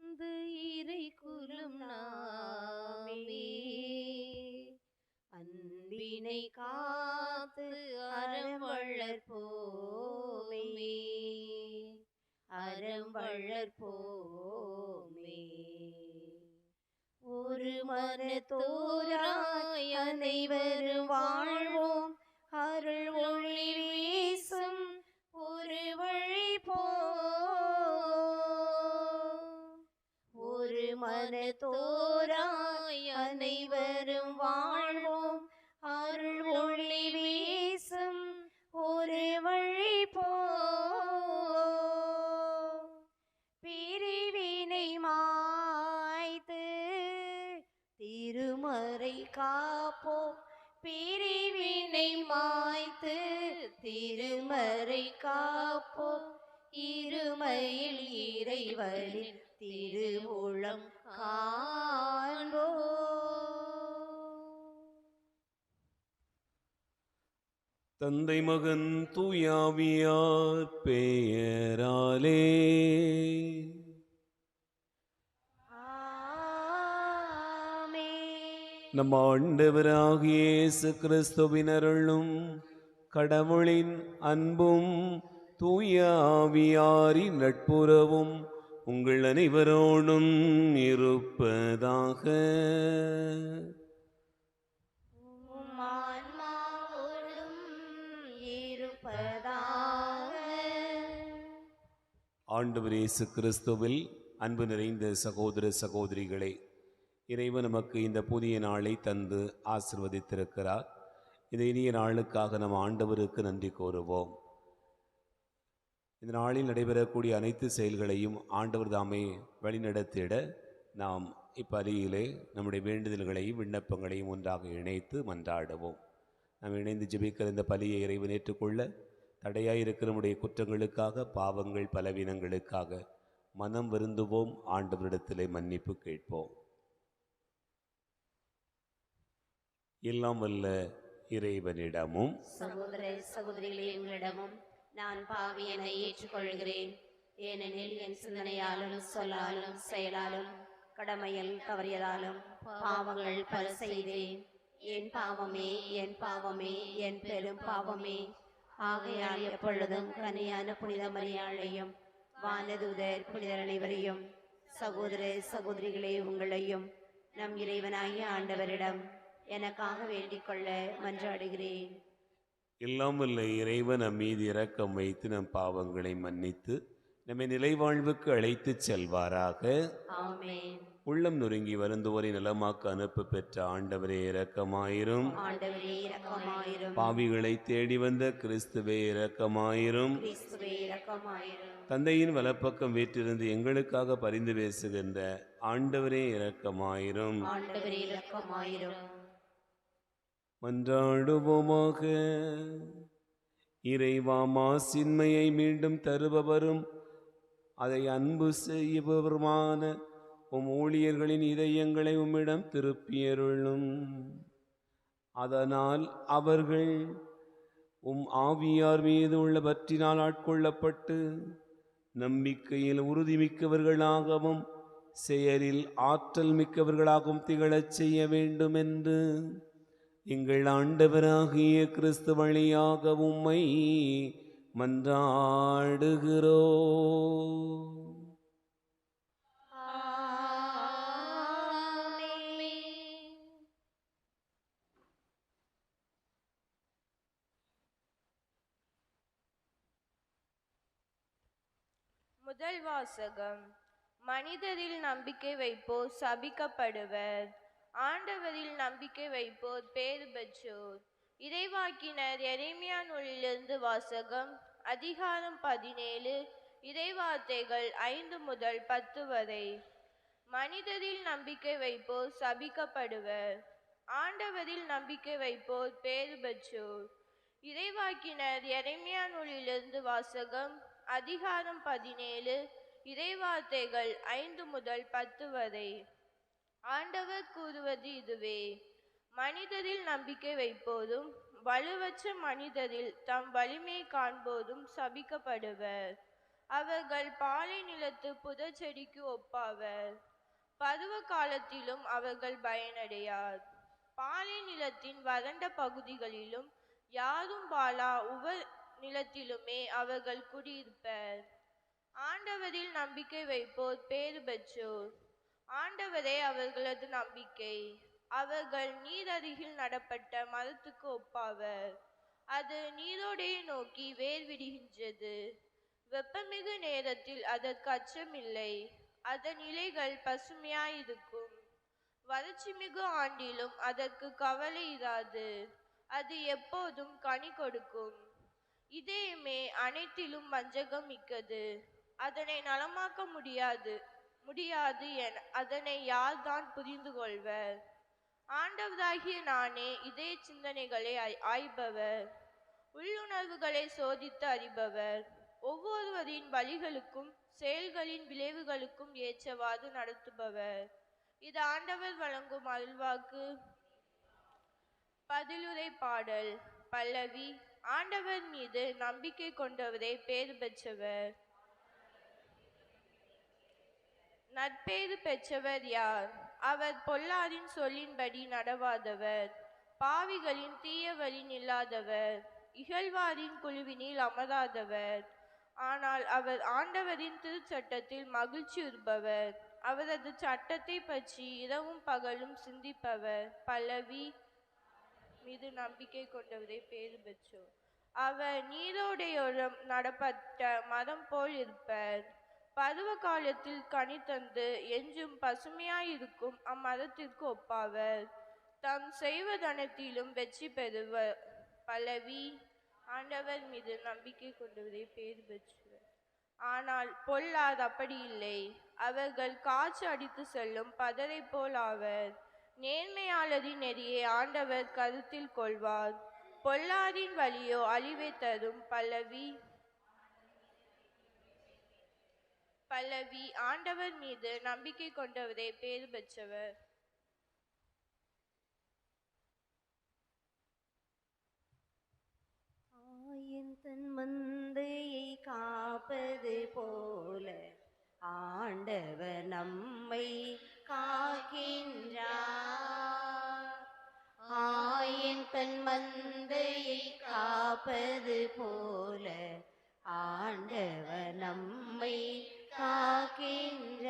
வந்து இறை குலம் நாமே, அன்பினை காத்து அறம் வளர்ப்போமே, அறம் வளர்ப்போமே. ஒரு மனத்தோராய் அனைவரும் வாழ்வோம், அருள் ஒளி வீசும் ஒரு வழி போ. ஒரு மனத்தோராய் அனைவரும் வாழ்வோம், அருள் ஒளி வீசும் ஒரு வழி போ. பிரிவினை மாய்த்து திருமறை காப்போம், பிரிவினை மாய்த்து திருமறை காப்போம், இருமையில் இறைவனின் திருவுளம் காண்போம். தந்தை மகன் தூயாவியார் பெயராலே நம் ஆண்டவராகிய இயேசு கிறிஸ்துவின் அருளும் கடவுளின் அன்பும் தூயாவியாரின் நட்புறவும் உங்கள் அனைவரோடும் இருப்பதாக. ஆண்டவர் இயேசு கிறிஸ்துவில் அன்பு நிறைந்த சகோதர சகோதரிகளே, இறைவன் நமக்கு இந்த புதிய நாளை தந்து ஆசிர்வதித்திருக்கிறார். இந்த இனிய நாளுக்காக நம் ஆண்டவருக்கு நன்றி கூறுவோம். இந்த நாளில் நடைபெறக்கூடிய அனைத்து செயல்களையும் ஆண்டவர் தாமே வழிநடத்திட நாம் இப்பலியிலே நம்முடைய வேண்டுதல்களையும் விண்ணப்பங்களையும் ஒன்றாக இணைத்து மன்றாடுவோம். நாம் இணைந்து ஜெபிக்கிற இந்த பலியை இறைவன் ஏற்றுக்கொள்ள தடையாயிருக்கிற நம்முடைய குற்றங்களுக்காக, பாவங்கள் பலவீனங்களுக்காக மனம் வருந்துவோம். ஆண்டவரிடத்திலே மன்னிப்பு கேட்போம். எல்லாம் வல்ல இறைவனிடமும் சகோதர சகோதரிகளே உங்களிடமும் நான் பாவியனை ஏற்றுக்கொள்கிறேன். ஏனெனில் என் சிந்தனையாலும் சொல்லாலும் செயலாலும் கடமையில் தவறியதாலும் பாவங்கள் பல செய்தேன். என் பாவமே, என் பாவமே, என் பெரும் பாவமே. ஆகையால் எப்பொழுதும் கனியான புனித மரியாளையும் வானதூதர் புனிதர் அனைவரையும், சகோதர சகோதரிகளே உங்களையும் நம் இறைவனாகிய ஆண்டவரிடம் எனக்காக வேண்டிக் கொள்ள மன்றாடுகிறேன். எல்லாம் வல்ல இறைவன் நம் மீது இரக்கம் வைத்து நம் பாவங்களை மன்னித்து நம்மை நிலைவாழ்வுக்கு அழைத்து செல்வாராக. ஆமென். உள்ளம் நொறுங்கி வருந்துவோரை நலமாக்க அனுப்ப பெற்ற ஆண்டவரே இரக்கமாயிரும். ஆண்டவரே இரக்கமாயிரும். பாவிகளை தேடி வந்த கிறிஸ்துவே இரக்கமாயிரும். கிறிஸ்துவே இரக்கமாயிரும். தந்தையின் வலப்பக்கம் வீற்றிருந்து எங்களுக்காக பரிந்து பேசுகின்ற ஆண்டவரே இரக்கமாயிரும். ஆண்டவரே இரக்கமாயிரும். மன்றாடுவோமாக. இறைவா, மாசின்மையை மீண்டும் தருபவரும் அதை அன்பு செய்பவருமான உம் ஊழியர்களின் இதயங்களை உம்மிடம் திருப்பியருளும். அதனால் அவர்கள் உம் ஆவியார் மீது உள்ள பற்றினால் ஆட்கொள்ளப்பட்டு நம்பிக்கையில் உறுதிமிக்கவர்களாகவும் செயலில் ஆற்றல் மிக்கவர்களாகவும் திகழச் செய்ய வேண்டும் என்று எங்கள் ஆண்டவராகிய கிறிஸ்து வழியாக உம்மை மன்றாடுகிறோம். முதல் வாசகம். மனிதரில் நம்பிக்கை வைப்போர் சபிக்கப்படுவர், ஆண்டவரில் நம்பிக்கை வைப்போர் பேறு பெற்றோர். இறைவாக்கினர் எரேமியா நூலிலிருந்து வாசகம். அதிகாரம் 17, இறைவார்த்தைகள் 5 முதல் 10 வரை. மனிதரில் நம்பிக்கை வைப்போர் சபிக்கப்படுவர், ஆண்டவரில் நம்பிக்கை வைப்போர் பேறு பெற்றோர். இறைவாக்கினர் எரேமியா நூலிலிருந்து வாசகம். அதிகாரம் 17, இறைவார்த்தைகள் 5 முதல் 10 வரை. ஆண்டவர் கூறுவது இதுவே: மனிதரில் நம்பிக்கை வைப்போரும் வலுவற்ற மனிதரில் தம் வலிமை காண்போரும் சபிக்கப்படுவர். அவர்கள் பாலை நிலத்து புதர் செடிக்கு ஒப்பாவர். பருவ காலத்திலும் அவர்கள் பயனடையார். பாலை நிலத்தின் வறண்ட பகுதிகளிலும் யாரும் வாழா உவ நிலத்திலுமே அவர்கள் குடியிருப்பர். ஆண்டவரில் நம்பிக்கை வைப்போர் பேறு பெற்றோர். ஆண்டவரே அவர்களது நம்பிக்கை. அவர்கள் நீரருகில் நடப்பட்ட மரத்துக்கு ஒப்பாவர். அது நீரோடையை நோக்கி வேர் விடுகின்றது. வெப்பமிகு நேரத்தில் அதற்கு அச்சமில்லை. அதன் இலைகள் பசுமையாயிருக்கும். வறட்சி மிகு ஆண்டிலும் அதற்கு கவலை இராது. அது எப்போதும் கனி கொடுக்கும். இதயமே அனைத்திலும் வஞ்சகம் மிக்கது. அதனை நலமாக்க முடியாது என அதனை யார்தான் புரிந்து கொள்வர்? ஆண்டவராகிய நானே இதய சிந்தனைகளை ஆய்பவர், உள்ளுணர்வுகளை சோதித்து அறிபவர். ஒவ்வொருவரின் வழிகளுக்கும் செயல்களின் விளைவுகளுக்கும் ஏற்றவாறு நடத்துபவர். இது ஆண்டவர் வழங்கும் அருள்வாக்கு. பதிலுரை பாடல். பல்லவி. ஆண்டவர் மீது நம்பிக்கை கொண்டவரே பேறு பெற்றவர். நற்பேறு பெற்றவர் யார்? அவர் பொல்லாரின் சொல்லின்படி நடவாதவர், பாவிகளின் தீய வழி நில்லாதவர், இகழ்வாரின் குழுவினில் அமராதவர். ஆனால் அவர் ஆண்டவரின் திருச்சட்டத்தில் மகிழ்ச்சியுறுபவர். அவரது சட்டத்தை பற்றி இரவும் பகலும் சிந்திப்பவர். பல்லவி. மீது நம்பிக்கை கொண்டவரை பேறு பெற்றோர். அவர் நீரோடையோரம் நடப்பட்ட மரம் போல் இருப்பர். பருவ காலத்தில் கனி தந்து என்றும் பசுமையாயிருக்கும் அம்மரத்திற்கு ஒப்பாவர். தாம் செய்வதனத்திலும் வெற்றி பெறுவர். பல்லவி. ஆண்டவர் மீது நம்பிக்கை கொண்டவரை பேறு பெற்றவர். ஆனால் பொல்லார் அப்படி இல்லை. அவர்கள் காற்று அடித்து செல்லும் பதரை போல் ஆவர். நேர்மையாளரின் நெறியை ஆண்டவர் கருத்தில் கொள்வார். பொல்லாரின் வழியோ அழிவை தரும். பல்லவி. பல்லவி. ஆண்டவர் மீது நம்பிக்கை கொண்டவரே பேறு பெற்றவர். ஆயின் தன் மந்தையை காப்பது போல ஆண்டவர் நம்மை காக்கின்றார். ஆயின் தன் மந்தையை காப்பது போல ஆண்டவர் நம்மை காக்கின்றார்.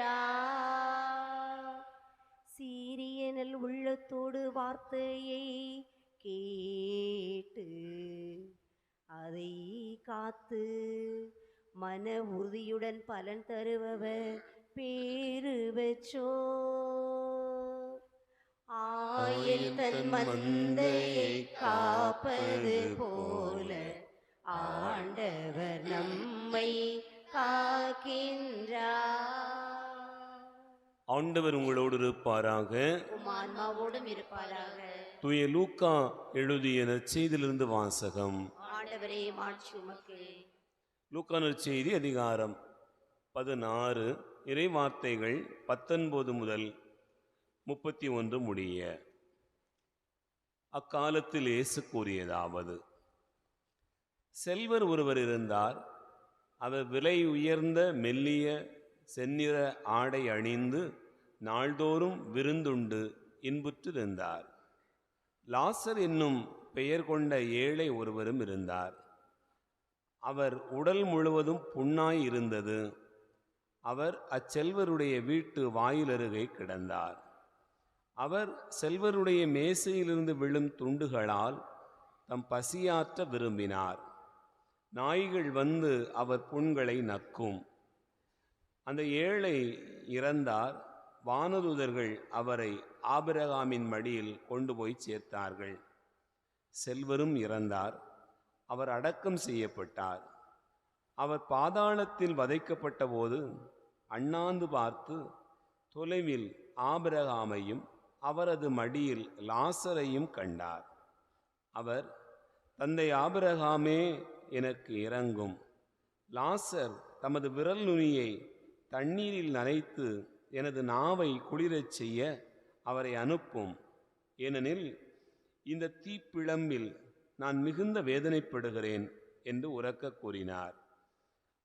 சீரியனல் உள்ளத்தோடு வார்த்தையை கேட்டு அதை காத்து மன உறுதியுடன் பலன் தருபவர் பேறு பெற்றோர். ஆயின் தன் மந்தையை காப்பது போல ஆண்டவர் நம்மை காக்கின்றார். ஆண்டவர் உங்களோடு இருப்பாராக. உம் ஆன்மாவோடும் இருப்பாராக. தூய லூக்கா எழுதிய நற்செய்தியிலிருந்து வாசகம். ஆண்டவரே மாட்சி உமக்கு. லூக்கா நற்செய்தி அதிகாரம் 16 இறை வார்த்தைகள் 19 முதல் 31 முடிய. அக்காலத்தில் இயேசு கூறியதாவது: செல்வர் ஒருவர் இருந்தார். அவர் விலை உயர்ந்த மெல்லிய செந்நிற ஆடை அணிந்து நாள்தோறும் விருந்துண்டு இன்புற்றிருந்தார். லாசர் என்னும் பெயர் கொண்ட ஏழை ஒருவரும் இருந்தார். அவர் உடல் முழுவதும் புண்ணாய் இருந்தது. அவர் அச்செல்வருடைய வீட்டு வாயிலருகே கிடந்தார். அவர் செல்வருடைய மேசையிலிருந்து விழும் துண்டுகளால் தம் பசியாற்ற விரும்பினார். நாய்கள் வந்து அவர் புண்களை நக்கும். அந்த ஏழை இறந்தார். வானதூதர்கள் அவரை ஆபிரகாமின் மடியில் கொண்டு போய் சேர்த்தார்கள். செல்வரும் இறந்தார். அவர் அடக்கம் செய்யப்பட்டார். அவர் பாதாளத்தில் வதைக்கப்பட்ட போது அண்ணாந்து பார்த்து தொலைவில் ஆபிரகாமையும் அவரது மடியில் லாசரையும் கண்டார். அவர், தந்தை ஆபிரகாமே, எனக்கு இரங்கும். லாசர் தமது விரல் நுனியை தண்ணீரில் நனைத்து எனது நாவை குளிரச் செய்ய அவரை அனுப்பும். ஏனெனில் இந்த தீப்பிழம்பில் நான் மிகுந்த வேதனைப்படுகிறேன் என்று உரக்க கூறினார்.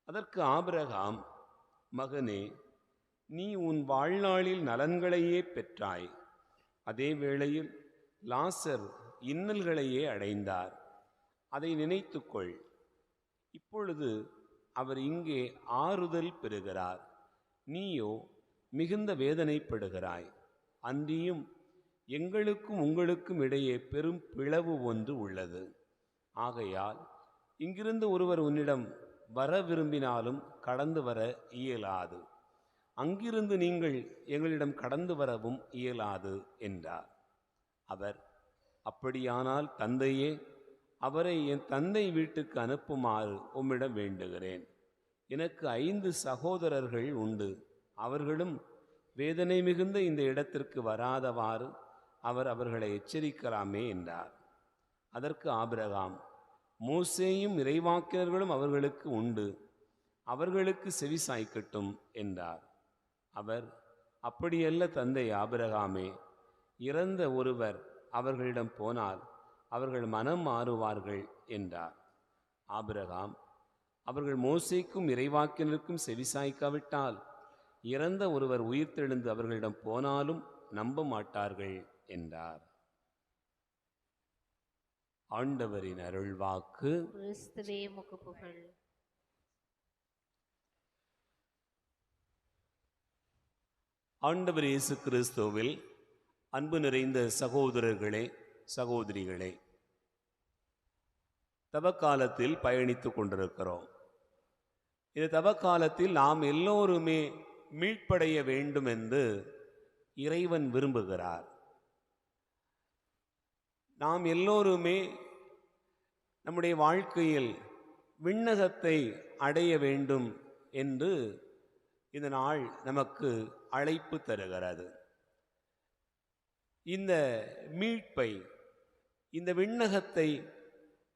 அதற்கு ஆபிரகாம், மகனே, நீ உன் வாழ்நாளில் நலன்களையே பெற்றாய், அதே வேளையில் லாசர் இன்னல்களையே அடைந்தார். அதை நினைத்துக்கொள். இப்பொழுது அவர் இங்கே ஆறுதல் பெறுகிறார், நீயோ மிகுந்த வேதனைப்படுகிறாய். அன்றியும் எங்களுக்கும் உங்களுக்கும் இடையே பெரும் பிளவு ஒன்று உள்ளது. ஆகையால் இங்கிருந்து ஒருவர் உன்னிடம் வர விரும்பினாலும் கடந்து வர இயலாது, அங்கிருந்து நீங்கள் எங்களிடம் கடந்து வரவும் இயலாது என்றார். அவர், அப்படியானால் தந்தையே, அவரை என் தந்தை வீட்டுக்கு அனுப்புமாறு உம்மிடம் வேண்டுகிறேன். எனக்கு 5 சகோதரர்கள் உண்டு, அவர்களும் வேதனை மிகுந்த இந்த இடத்திற்கு வராதவாறு அவர் அவர்களை எச்சரிக்கலாமே என்றார். அதற்கு ஆபிரகாம், மோசேயும் இறைவாக்கினர்களும் அவர்களுக்கு உண்டு, அவர்களுக்கு செவி சாய்க்கட்டும் என்றார். அவர், அப்படியல்ல தந்தை ஆபிரகாமே, இறந்த ஒருவர் அவர்களிடம் போனால் அவர்கள் மனம் மாறுவார்கள் என்றார். ஆபிரகாம், அவர்கள் மோசேக்கும் இறைவாக்கினருக்கும் செவிசாய்க்காவிட்டால் இறந்த ஒருவர் உயிர்த்தெழுந்து அவர்களிடம் போனாலும் நம்ப மாட்டார்கள் என்றார். ஆண்டவரின் அருள்வாக்கு. கிறிஸ்துவே உமக்கு புகழ். ஆண்டவர் இயேசு கிறிஸ்துவில் அன்பு நிறைந்த சகோதரர்களே, சகோதரிகளே, தவக்காலத்தில் பயணித்துக் கொண்டிருக்கிறோம். இந்த தவக்காலத்தில் நாம் எல்லோருமே மீட்படைய வேண்டும் என்று இறைவன் விரும்புகிறார். நாம் எல்லோருமே நம்முடைய வாழ்க்கையில் விண்ணகத்தை அடைய வேண்டும் என்று இந்த நாள் நமக்கு அழைப்பு தருகிறது. இந்த மீட்பை, இந்த விண்ணகத்தை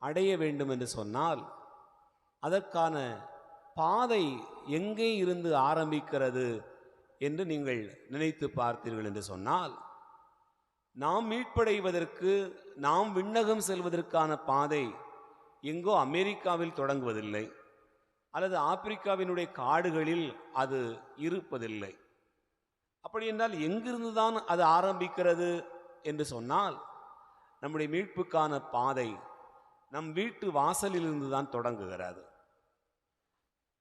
அடைய வேண்டும் என்று சொன்னால் அதற்கான பாதை எங்கே இருந்து ஆரம்பிக்கிறது என்று நீங்கள் நினைத்து பார்த்தீர்கள் என்று சொன்னால், நாம் மீட்படைவதற்கு, நாம் விண்ணகம் செல்வதற்கான பாதை எங்கோ அமெரிக்காவில் தொடங்குவதில்லை, அல்லது ஆப்பிரிக்காவினுடைய காடுகளில் அது இருப்பதில்லை. அப்படி என்றால் எங்கிருந்து தான் அது ஆரம்பிக்கிறது என்று சொன்னால், நம்முடைய மீட்புக்கான பாதை நம் வீட்டு வாசலிலிருந்து தான் தொடங்குகிறது.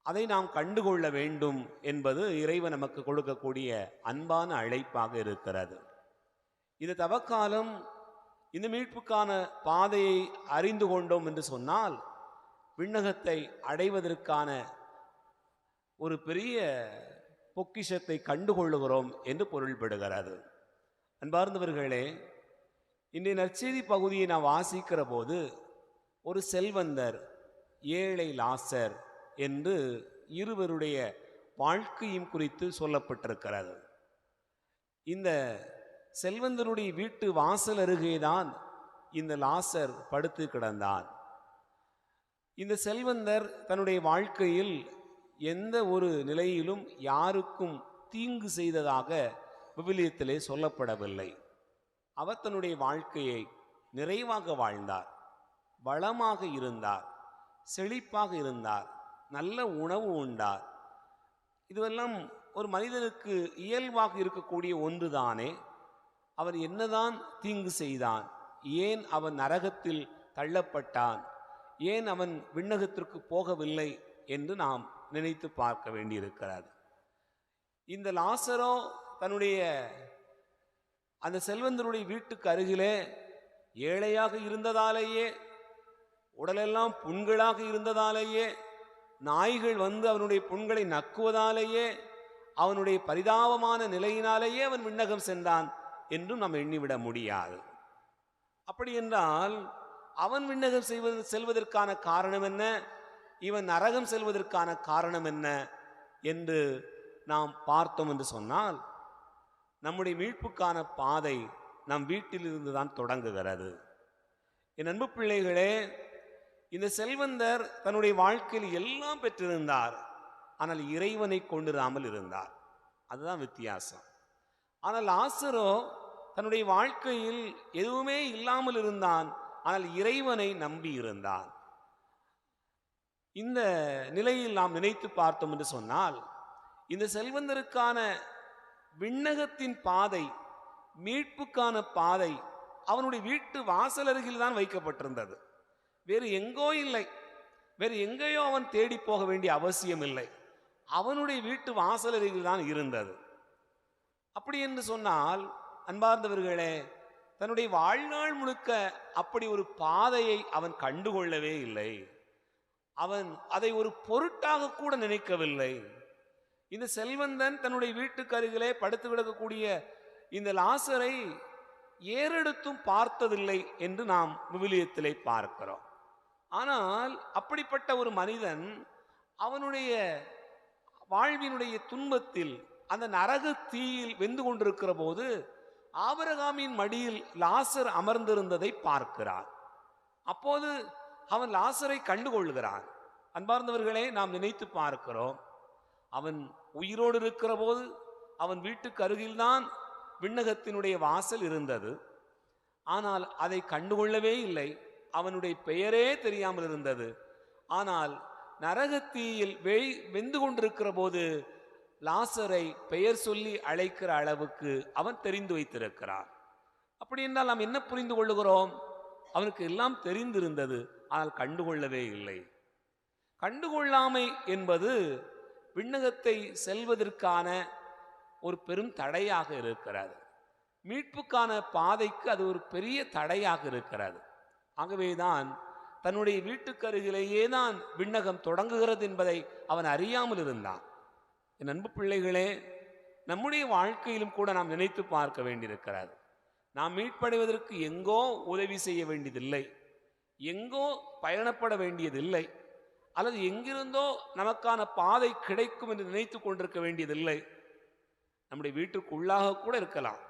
அதை நாம் கண்டுகொள்ள வேண்டும் என்பது இறைவன் நமக்கு கொடுக்கக்கூடிய அன்பான அழைப்பாக இருக்கிறது. இந்த தவக்காலம் இந்த மீட்புக்கான பாதையை அறிந்து கொண்டோம் என்று சொன்னால் விண்ணகத்தை அடைவதற்கான ஒரு பெரிய பொக்கிஷத்தை கண்டுகொள்ளுகிறோம் என்று பொருள்படுகிறது. அன்பார்ந்தவர்களே, இன்றைய நற்செய்தி பகுதியை நாம் வாசிக்கிற போது ஒரு செல்வந்தர், ஏழை லாசர் என்று இருவருடைய வாழ்க்கையும் குறித்து சொல்லப்பட்டிருக்கிறது. இந்த செல்வந்தருடைய வீட்டு வாசல் அருகேதான் இந்த லாசர் படுத்து கிடந்தான். இந்த செல்வந்தர் தன்னுடைய வாழ்க்கையில் எந்த ஒரு நிலையிலும் யாருக்கும் தீங்கு செய்ததாக விவிலியத்திலே சொல்லப்படவில்லை. அவர் தன்னுடைய வாழ்க்கையை நிறைவாக வாழ்ந்தார், வளமாக இருந்தார், செழிப்பாக இருந்தார், நல்ல உணவு உண்டார். இதுவெல்லாம் ஒரு மனிதனுக்கு இயல்பாக இருக்கக்கூடிய ஒன்றுதானே. அவர் என்னதான் தீங்கு செய்தான்? ஏன் அவன் நரகத்தில் தள்ளப்பட்டான்? ஏன் அவன் விண்ணகத்திற்கு போகவில்லை என்று நாம் நினைத்து பார்க்க வேண்டியிருக்கிறது. இந்த லாசரோ தன்னுடைய அந்த செல்வந்தருடைய வீட்டுக்கு அருகிலே ஏழையாக இருந்ததாலேயே, உடலெல்லாம் புண்களாக இருந்ததாலேயே, நாய்கள் வந்து அவனுடைய புண்களை நக்குவதாலேயே, அவனுடைய பரிதாபமான நிலையினாலேயே அவன் விண்ணகம் சென்றான் என்றும் நாம் எண்ணிவிட முடியாது. அப்படி என்றால் அவன் விண்ணகம் செல்வதற்கான காரணம் என்ன, இவன் நரகம் செல்வதற்கான காரணம் என்ன என்று நாம் பார்த்தோம் என்று சொன்னால், நம்முடைய மீட்புக்கான பாதை நம் வீட்டிலிருந்து தான் தொடங்குகிறது. என் அன்பு பிள்ளைகளே, இந்த செல்வந்தர் தன்னுடைய வாழ்க்கையில் எல்லாம் பெற்றிருந்தார், ஆனால் இறைவனை கொண்டிராமல் இருந்தார். அதுதான் வித்தியாசம். ஆனால் லாசரோ தன்னுடைய வாழ்க்கையில் எதுவுமே இல்லாமல் இருந்தான், ஆனால் இறைவனை நம்பி இருந்தான். இந்த நிலையில் நாம் நினைத்து பார்த்தோம் என்று சொன்னால், இந்த செல்வந்தருக்கான விண்ணகத்தின் பாதை, மீட்புக்கான பாதை அவனுடைய வீட்டு வாசல் அருகில் தான் வைக்கப்பட்டிருந்தது. வேறு எங்கோ இல்லை, வேறு எங்கேயோ அவன் தேடி போக வேண்டிய அவசியம் இல்லை. அவனுடைய வீட்டு வாசல் அருகில் தான் இருந்தது. அப்படி என்று சொன்னால் அன்பார்ந்தவர்களே, தன்னுடைய வாழ்நாள் முழுக்க அப்படி ஒரு பாதையை அவன் கண்டுகொள்ளவே இல்லை. அவன் அதை ஒரு பொருட்டாக கூட நினைக்கவில்லை. இந்த செல்வந்தன் தன்னுடைய வீட்டுக்கு அருகிலே படுத்து கிடக்கக்கூடிய இந்த லாசரை ஏறெடுத்தும் பார்த்ததில்லை என்று நாம் விவிலியத்திலே பார்க்கிறோம். ஆனால் அப்படிப்பட்ட ஒரு மனிதன் அவனுடைய வாழ்வினுடைய துன்பத்தில், அந்த நரக தீயில் வெந்து கொண்டிருக்கிற போது ஆபிரகாமின் மடியில் லாசர் அமர்ந்திருந்ததை பார்க்கிறான். அப்போது அவன் லாசரை கண்டுகொள்கிறான். அன்பார்ந்தவர்களே, நாம் நினைத்து பார்க்கிறோம், அவன் உயிரோடு இருக்கிற போது அவன் வீட்டுக்கு அருகில்தான் விண்ணகத்தினுடைய வாசல் இருந்தது. ஆனால் அதை கண்டுகொள்ளவே இல்லை. அவனுடைய பெயரே தெரியாமல் இருந்தது. ஆனால் நரகத்தீயில் வெந்து கொண்டிருக்கிற போது லாசரை பெயர் சொல்லி அழைக்கிற அளவுக்கு அவன் தெரிந்து வைத்திருக்கிறான். அப்படி என்றால் நாம் என்ன புரிந்து கொள்ளுகிறோம்? அவனுக்கு எல்லாம் தெரிந்திருந்தது, ஆனால் கண்டுகொள்ளவே இல்லை. கண்டுகொள்ளாமை என்பது விண்ணகத்தை செல்வதற்கான ஒரு பெரும் தடையாக இருக்கிறது. மீட்புக்கான பாதைக்கு அது ஒரு பெரிய தடையாக இருக்கிறது. ஆகவேதான் தன்னுடைய வீட்டுக்கு அருகிலேயே தான் விண்ணகம் தொடங்குகிறது என்பதை அவன் அறியாமல் இருந்தான். என் அன்பு பிள்ளைகளே, நம்முடைய வாழ்க்கையிலும் கூட நாம் நினைத்து பார்க்க வேண்டியிருக்கிறது. நாம் மீட்படைவதற்கு எங்கோ உதவி செய்ய வேண்டியதில்லை, எங்கோ பயணப்பட வேண்டியதில்லை, அல்லது எங்கிருந்தோ நமக்கான பாதை கிடைக்கும் என்று நினைத்து கொண்டிருக்க வேண்டியதில்லை. நம்முடைய வீட்டுக்குள்ளாக கூட இருக்கலாம்.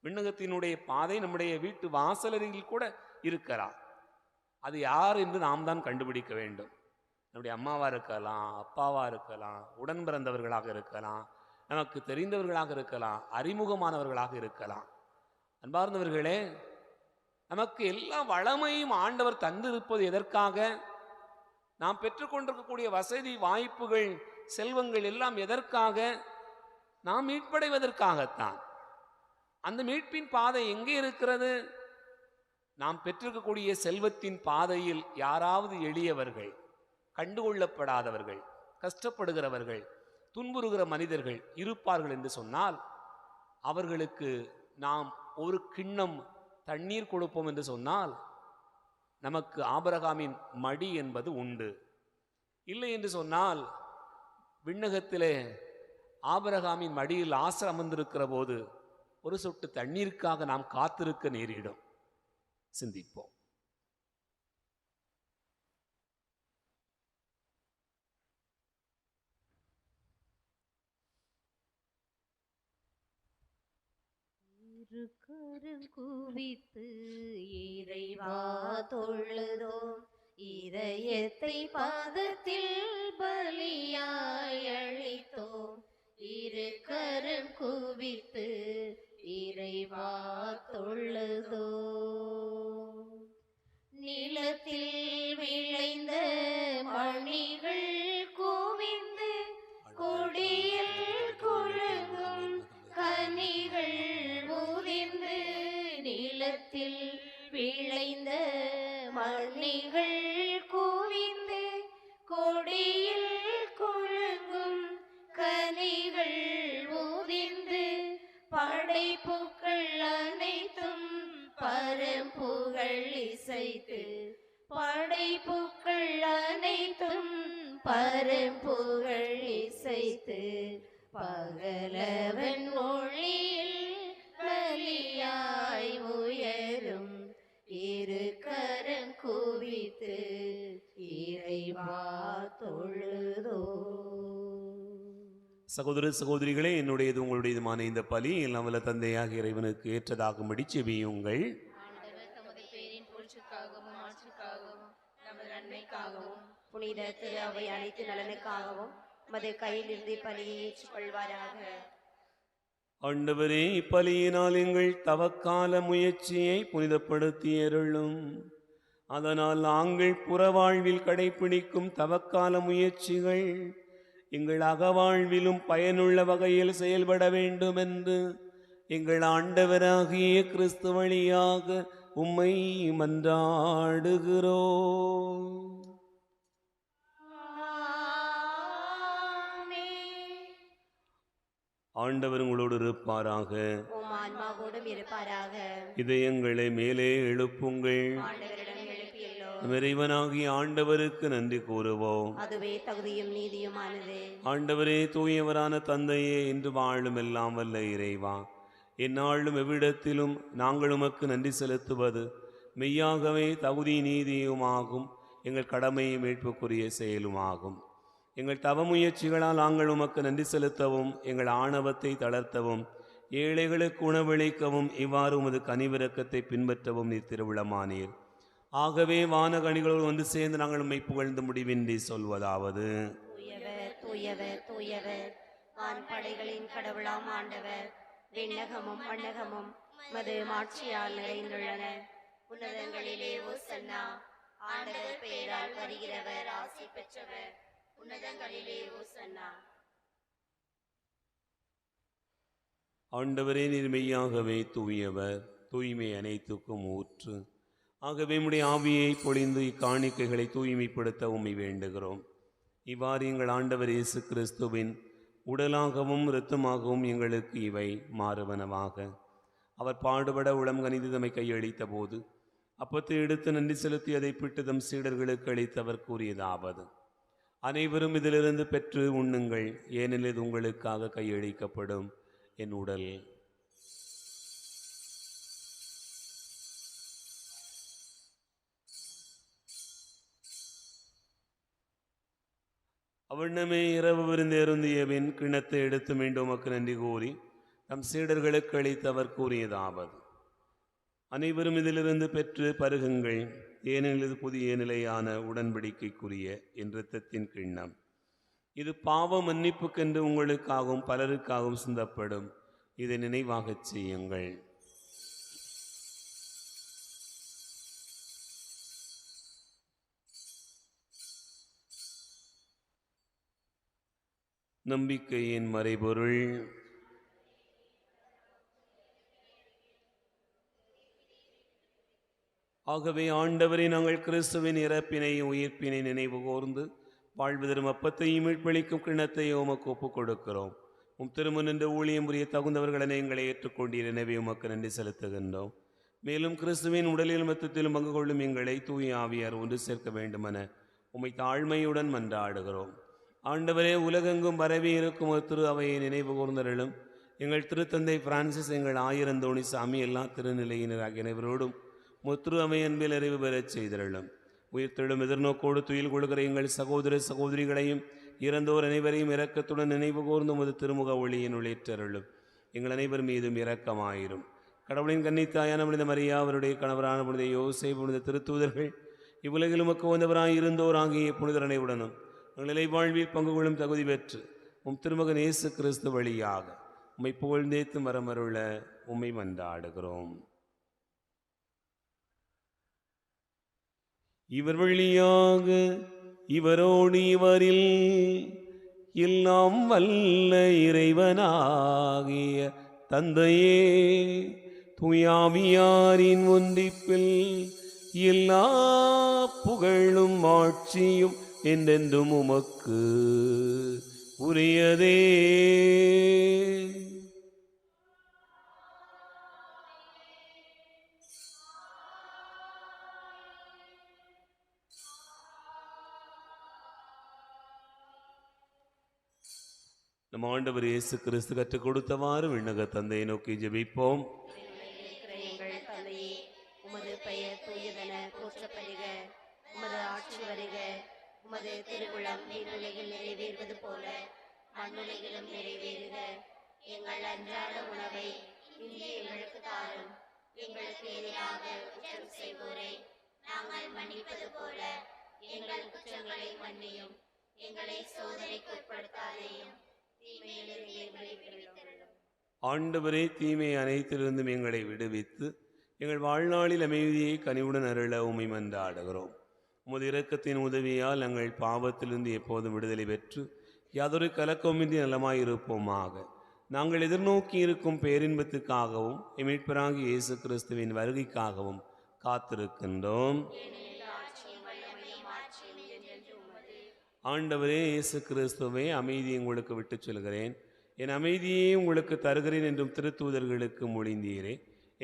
விண்ணகத்தினுடைய பாதை நம்முடைய வீட்டு வாசலருகில் கூட இருக்கலாம். அது யார் என்று நாம் தான் கண்டுபிடிக்க வேண்டும். நம்முடைய அம்மாவா இருக்கலாம், அப்பாவா இருக்கலாம், உடன் பிறந்தவர்களாக இருக்கலாம், நமக்கு தெரிந்தவர்களாக இருக்கலாம், அறிமுகமானவர்களாக இருக்கலாம். அன்பார்ந்தவர்களே, நமக்கு எல்லா வளமையும் ஆண்டவர் தந்திருப்பது எதற்காக? நாம் பெற்றுக்கொண்டிருக்கக்கூடிய வசதி, வாய்ப்புகள், செல்வங்கள் எல்லாம் எதற்காக? நாம் மீட்படைவதற்காகத்தான். அந்த மீட்பின் பாதை எங்கே இருக்கிறது? நாம் பெற்றிருக்கக்கூடிய செல்வத்தின் பாதையில் யாராவது எளியவர்கள், கண்டுகொள்ளப்படாதவர்கள், கஷ்டப்படுகிறவர்கள், துன்புறுகிற மனிதர்கள் இருப்பார்கள் என்று சொன்னால் அவர்களுக்கு நாம் ஒரு கிண்ணம் தண்ணீர் கொடுப்போம் என்று சொன்னால் நமக்கு ஆபிரகாமின் மடி என்பது உண்டு. இல்லை என்று சொன்னால் விண்ணகத்திலே ஆபிரகாமின் மடியில் லாசர் அமர்ந்திருக்கிற போது ஒரு சொட்டு தண்ணீருக்காக நாம் காத்திருக்க நேரிடும். சிந்திப்போம். கரம் குவித்து இறைவா தொழுதோம், இதயத்தை பாதத்தில் பலியாய் அளித்தோம். இரு கரம் குவித்து இறைவா தொழுதோம். நிலத்தில் விளைந்த மணிகள் குவிந்து கொடியில் குழுங்கும் கனிகள் உதிர்ந்து, நிலத்தில் விளைந்த மணிகள் குவிந்து கொடியில் குழுங்கும் கனிகள் உதிர்ந்து, படைப்புக்கள் அனைத்தும் பரம்புகள் இசைத்து, படைப்புக்கள் அனைத்தும் பரம்புகள் இசைத்து, பகலவன் ஒளியில் பலியாய் உயரும். இரு கரம் குவித்து இறைவா தொழுதோ. சகோதர சகோதரிகளே, என்னுடையது உங்களுடையதுமான இந்த பலி எல்லாம் வல்ல தந்தையாக இறைவனுக்கு ஏற்றதாகும்படி செபியுங்கள். ஆண்டவர் தமது பேரின் புகழ்ச்சிக்காகவும் மாற்றுக்காகவும் நமது நன்மைக்காகவும் புனித திரு அவை அனைத்து நலனுக்காகவும் மது கையிலிருந்து பலியை ஏற்றுக்கொள்வாராக. ஆண்டவரே, இப்பலியினால் எங்கள் தவக்கால முயற்சியை புனிதப்படுத்தி அருளும். அதனால் நாங்கள் புறவாழ்வில் கடைப்பிடிக்கும் தவக்கால முயற்சிகள் எங்கள் அகவாழ்விலும் பயனுள்ள வகையில் செயல்பட வேண்டும் என்று எங்கள் ஆண்டவராகிய கிறிஸ்து வழியாக உம்மை மன்றாடுகிறோம். ஆண்டவர் உங்களோடு இருப்பாராக. உம் ஆன்மாவோடும் இருப்பாராக. இதயங்களை மேலே எழுப்புங்கள். ஆண்டவரிடம் எழுப்பியுள்ளோம். இறைவனாகிய ஆண்டவருக்கு நன்றி கூறுவோம். அதுவே தகுதியும் நீதியுமானது. ஆண்டவரே, தூயவரான தந்தையே, இன்று வாழும் எல்லாம் வல்ல இறைவா, எந்நாளும் எவ்விடத்திலும் நாங்கள் உமக்கு நன்றி செலுத்துவது மெய்யாகவே தகுதி நீதியுமாகும். எங்கள் கடமையை மீட்புக்குரிய செயலுமாகும். எங்கள் தவ முயற்சிகளால் நாங்கள் உமக்கு நன்றி செலுத்தவும், எங்கள் ஆணவத்தை தளர்த்தவும், ஏழைகளுக்கு உணவளிக்கவும், இவ்வாறு உமது கனிவிரக்கத்தை பின்பற்றவும் நீர் திருவிழமானீர். ஆகவே வானகணிகளோடு வந்து சேர்ந்து நாங்கள் உம்மை புகழ்ந்து முடிவின்றி சொல்வதாவது: தூயவர், தூயவர், தூயவர், வான்படைகளின் கடவுளாம் ஆண்டவர். விண்ணகமும் மண்ணகமும் மது மாட்சியால் நிறைந்துள்ளன. உன்னதங்களிலே ஓசன்னா. ஆண்டவர் பெயரால் வருகிறவர் ஆசி பெற்றவர். உன்னதங்களிலே ஓசன்னா. ஆண்டவரே, நீர் மெய்யாகவே தூயவர், தூய்மை அனைத்துக்கும் ஊற்று. ஆகவே உம்முடைய ஆவியை பொழிந்து இக்காணிக்கைகளை தூய்மைப்படுத்த உம்மை வேண்டுகிறோம். இவ்வாறு எங்கள் ஆண்டவர் இயேசு கிறிஸ்துவின் உடலாகவும் இரத்தமாகவும் எங்களுக்கு இவை மாறுவனவாக. அவர் பாடுபட உளம் கனிந்து தம்மை கையளித்த போது அப்பத்தை எடுத்து நன்றி செலுத்தி அதை பிட்டு தம் சீடர்களுக்கு அளித்தவர் கூறியதாவது: அனைவரும் இதிலிருந்து பெற்று உண்ணுங்கள், ஏனெனில் இது உங்களுக்காக கையளிக்கப்படும் என் உடல். அவ்வண்ணமே இரவு விருந்தேருந்திய பின் கிண்ணத்தை எடுத்து மீண்டும் உமக்கு நன்றி கூறி தம் சீடர்களுக்கு அளித்தவர் கூறியதாவது: அனைவரும் இதிலிருந்து பெற்று பருகுங்கள், ஏனெனில் இது புதிய நிலையான உடன்படிக்கைக்குரிய என் இரத்தத்தின் கிண்ணம். இது பாவ மன்னிப்புக்கென்று உங்களுக்காகவும் பலருக்காகவும் சிந்தப்படும். இதை நினைவாகச் செய்யுங்கள். நம்பிக்கையின் மறைபொருள். ஆகவே ஆண்டவரை, நாங்கள் கிறிஸ்துவின் இறப்பினை உயிர்ப்பினை நினைவு கூர்ந்து வாழ்வு தரும் அப்பத்தையும் மீட்பளிக்கும் கிண்ணத்தை உமக்கு ஒப்புக் கொடுக்கிறோம். உம் திருமுன் நின்று ஊழியம் புரிய தகுந்தவர்களை எங்களை ஏற்றுக்கொண்டீர். எனவே உமக்கு நன்றி செலுத்துகின்றோம். மேலும் கிறிஸ்துவின் உடலிலும் இரத்தத்திலும் பங்கு கொள்ளும் எங்களை தூய ஆவியார் ஒன்று சேர்க்க வேண்டுமென உம்மை தாழ்மையுடன் மன்றாடுகிறோம். ஆண்டவரே, உலகெங்கும் பரவி இருக்கும் ஒரு திரு அவையை நினைவு கூர்ந்தருளும். எங்கள் திருத்தந்தை பிரான்சிஸ், எங்கள் ஆயிரந்தோணி சாமி, எல்லா திருநிலையினர் ஆகிய அனைவரோடும் முத்திரு அவை அன்பில் அறிவு பெறச் செய்தருளும். உயிர்த்தெழும் எதிர்நோக்கோடு துயில் கொள்கிற எங்கள் சகோதர சகோதரிகளையும் இறந்தோர் அனைவரையும் இரக்கத்துடன் நினைவு கூர்ந்து உமது திருமுக ஒளியின் ஒளியேற்றருளும். எங்கள் அனைவர் மீதும் இரக்கமாயிரும். கடவுளின் கன்னித்தாயான புனித மரியா, அவருடைய கணவரான புனித யோசேப்பு, புனித திருத்தூதர்கள், இவ்வுலகில் உமக்கு வந்தவராய் இருந்தோர் ஆகிய புனிதர் அனைவருடனும் எங்கள் நிலை வாழ்வில் பங்கு கொள்ளும் தகுதி பெற்று உம் திருமகன் இயேசு கிறிஸ்து வழியாக உம்மை புகழ்ந்தேத்து மரமருள உம்மை மன்றாடுகிறோம். இவர் வழியாக இவரோடு இவரில் எல்லாம் வல்ல இறைவனாகிய தந்தையே, தூயாவியாரின் ஒன்றிப்பில் எல்லா புகழும் ஆட்சியும் என்றென்றும் உமக்கு உரியதே. நம் ஆண்டவர் இயேசு கிறிஸ்து கற்றுக் கொடுத்தவாறு விண்ணக தந்தையை நோக்கி ஜெபிப்போம். எங்கள் தந்தையே, உமது பெயர் தூயதென போற்றப்படுக. உமது ஆட்சி வருக. உமது திருவுளம் விண்ணுலகில் நிறைவேறுவது போல மண்ணுலகிலும் நிறைவேறுக. எங்கள் அன்றாட உணவை இன்று எங்களுக்கு தாரும். எங்களுக்கு எதிராக குற்றம் செய்வோரை நாங்கள் மன்னிப்பது போல எங்கள் குற்றங்களை மன்னியும். எங்களை சோதனைக்கு உட்படுத்தாதேயும், தீமையிலிருந்து எங்களை விடுவித்தருளும். ஆண்டவரே, தீமை அனைத்திலிருந்தும் எங்களை விடுவித்து எங்கள் வாழ்நாளில் அமைதியை கனிவுடன் அருள உம்மை மன்றாடுகிறோம். உமது இரக்கத்தின் உதவியால் நாங்கள் பாவத்திலிருந்து எப்போதும் விடுதலை பெற்று யாதொரு கலக்கமின்றி நலமாயிருப்போமாக. நாங்கள் எதிர்நோக்கி இருக்கும் பேரின்பத்துக்காகவும் மீட்பராகிய இயேசு கிறிஸ்துவின் வருகைக்காகவும் காத்திருக்கின்றோம். ஆண்டவரே இயேசு கிறிஸ்துவே, அமைதியை உங்களுக்கு விட்டுச் சொல்கிறேன், என் அமைதியை உங்களுக்கு தருகிறேன் என்றும் திருத்தூதர்களுக்கு மொழிந்தீரே.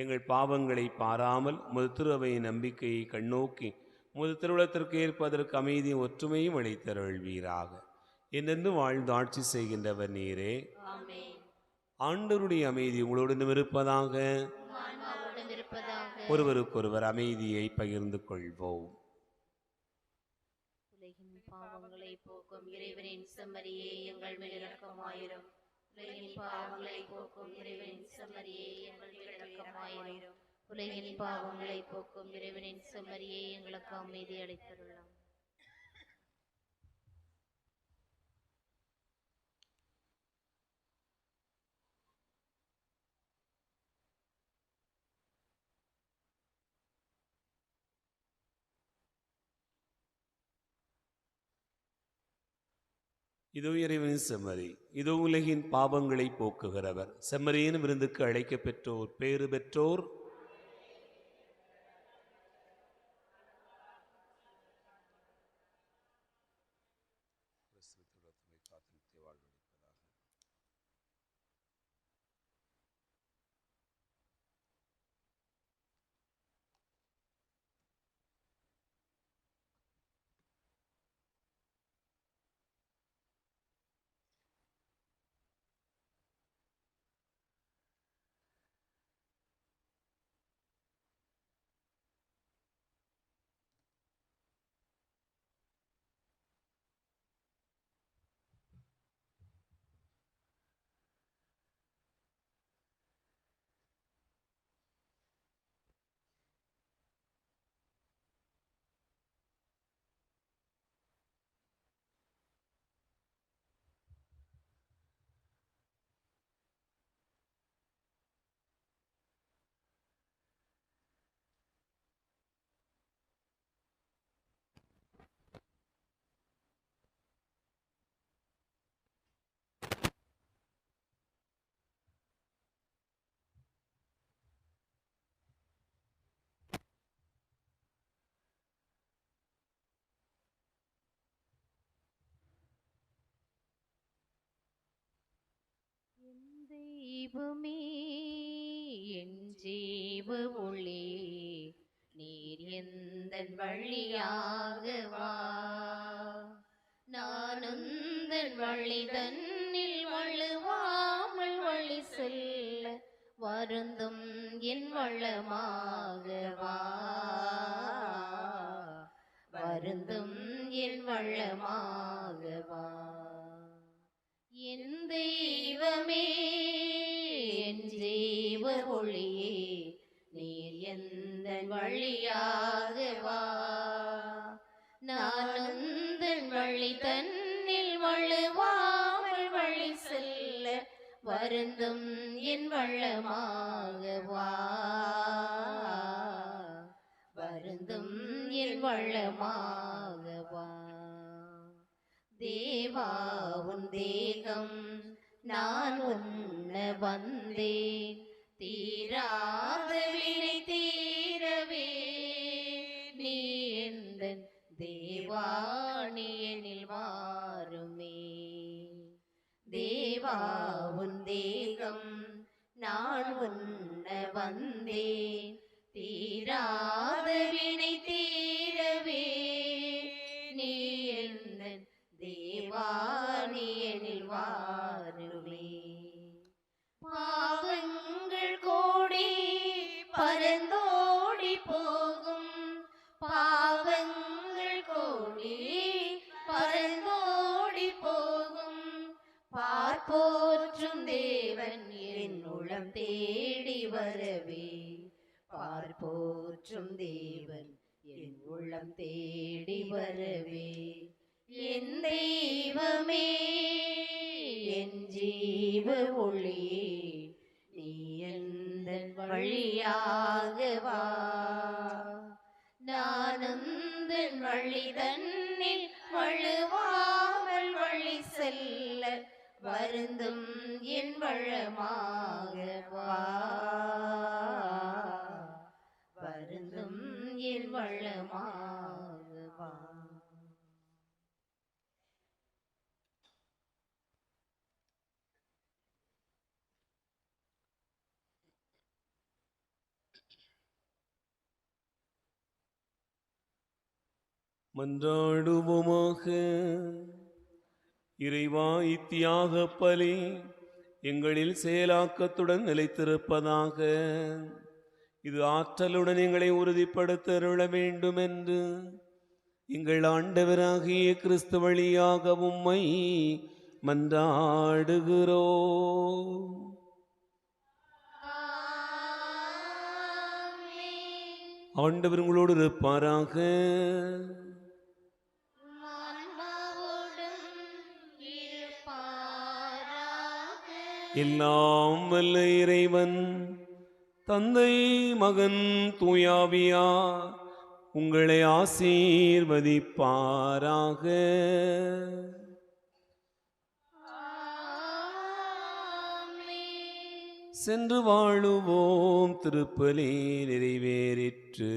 எங்கள் பாவங்களை பாராமல் உமது திருவையின் நம்பிக்கையை கண்ணோக்கி உமது திருவுளத்திற்கு ஏற்பதற்கு அமைதியும் ஒற்றுமையும் அளித்தருள்வீராக. என்னென்று வாழ்ந்து ஆட்சி செய்கின்றவர் நீரே. ஆண்டவருடைய அமைதி உங்களுடன் இருப்பதாக. ஒருவருக்கொருவர் அமைதியை பகிர்ந்து கொள்வோம். உலகின் பாவங்களை போக்கும் இறைவனின் செம்மறியே, எங்கள் மேல் இரக்கமாயிரும். உலகின் பாவங்களை போக்கும் இறைவனின் செம்மறியே, எங்கள் மேல் இரக்கமாயிரும். உலகின் பாவங்களை போக்கும் இறைவனின் செம்மறியே, எங்களுக்கு அமைதி அளித்தருளாம். இதோ இறைவனின் செம்மறி, இதோ உலகின் பாவங்களை போக்குகிறவர். செம்மறியின் விருந்துக்கு அழைக்க பெற்றோர் பேறு பெற்றோர். தெய்வமே, என் ஜீவ ஒளி, நீர் எந்தன் வழியாக வா. நான் உந்தன் வழி தன்னில் வழுவாமல் வழி செல்ல வருந்தும் என் வளமாக வா. வருந்தும் என் வளமாக வா. என் தெய்வமே, என் ஜீவ ஒளியே, நீர் எந்தன் வழியாக வா. நான் உந்தன் வழி தன்னில் வழுவாமல் வழி செல்ல வருந்தும் என் வளமாக வா. வருந்தும் என் வளமாக வா. தேவா உன் தேகம் நான் உண்ண வந்தேன், தீராத வினை தீரவே நீ எந்தன் தேவா, நீ எனில் வாருமே. தேவா உன் தேகம் நான் உண்ண வந்தேன், தீராத வினை தீரவே நீ எந்தன் தேவா, நீ எனில் வாருமே. பாவங்கள் கோடி பரந்தோடி போகும், பாவங்கள் கோடி பரந்தோடி போகும். பார்ப்போற்றும் தேவன் என் உளம் தேடி வரவே, பார்ப்போற்றும் தேவன் என் உள்ளம் தேடி வரவே. என் தெய்வமே, என் ஜீவ ஒளியே, நீ எந்தன் வழியாக வா. வருந்தும் என் வளமாக வா, வருந்தும் என் வளமாக வா. மன்றாடுவோமாக. இறைவா, இத்தியாக பலி எங்களில் செயலாக்கத்துடன் நிலைத்திருப்பதாக. இது ஆற்றலுடன் எங்களை உறுதிப்படுத்த அருள வேண்டும் என்று எங்கள் ஆண்டவராகிய கிறிஸ்து வழியாக உம்மை மன்றாடுகிறோம். ஆண்டவர் உங்களோடு இருப்பாராக. எல்லாம் வல்ல இறைவன் தந்தை, மகன், தூயாவியார் உங்களை ஆசீர்வதிப்பாராக. சென்று வாழுவோம். திருப்பலி நிறைவேறிற்று.